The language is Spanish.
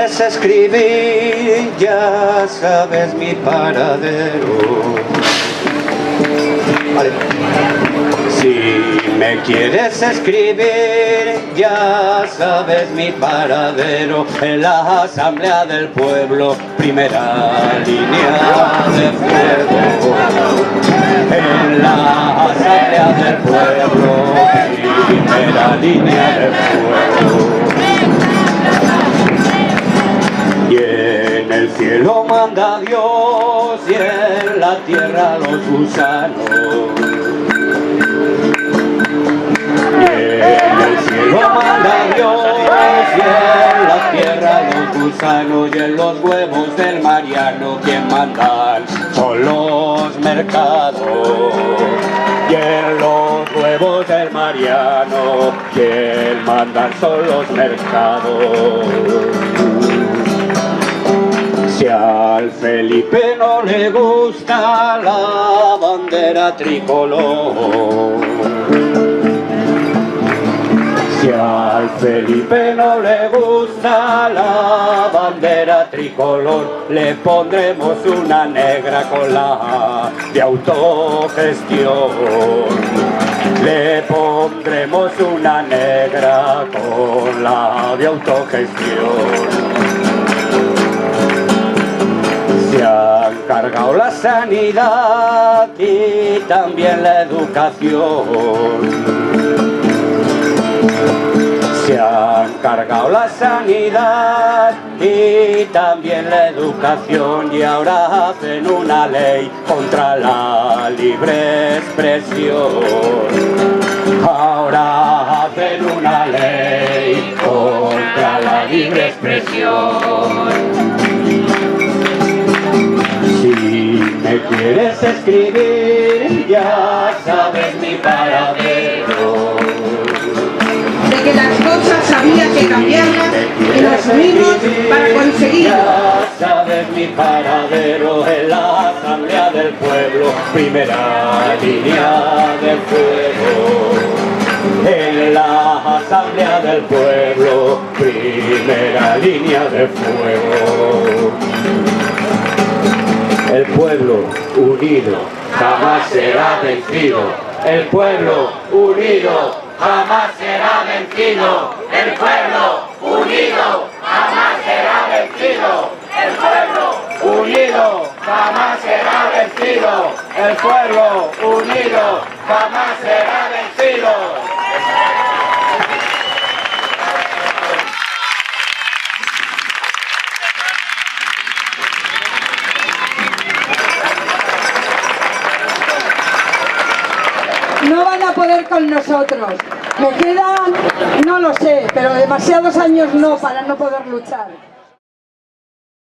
quieres escribir, ya sabes mi paradero. Vale. Si me quieres escribir, ya sabes mi paradero. En la asamblea del pueblo, primera línea de fuego. En la asamblea del pueblo, primera línea de fuego. Y en el cielo manda Dios y en la tierra los gusanos. Y en el cielo manda Dios y en la tierra los gusanos. Y en los huevos del Mariano quien mandan son los mercados. Y en los huevos del Mariano quien mandan son los mercados. Si al Felipe no le gusta la bandera tricolor, si al Felipe no le gusta la bandera tricolor, le pondremos una negra con la de autogestión. Le pondremos una negra con la de autogestión. Se han cargado la sanidad y también la educación. Se han cargado la sanidad y también la educación. Y ahora hacen una ley contra la libre expresión. Ahora hacen una ley contra la libre expresión. Si me quieres escribir, ya sabes mi paradero. De que las cosas había que cambiarlas y nos unimos para conseguirlo. Ya sabes mi paradero en la asamblea del pueblo, primera línea de fuego. En la asamblea del pueblo, primera línea de fuego. El pueblo unido jamás será vencido. El pueblo unido jamás será vencido. El pueblo unido jamás será vencido. El pueblo unido jamás será vencido. El pueblo unido jamás será vencido. No van a poder con nosotros. Me quedan, no lo sé, pero demasiados años no para no poder luchar.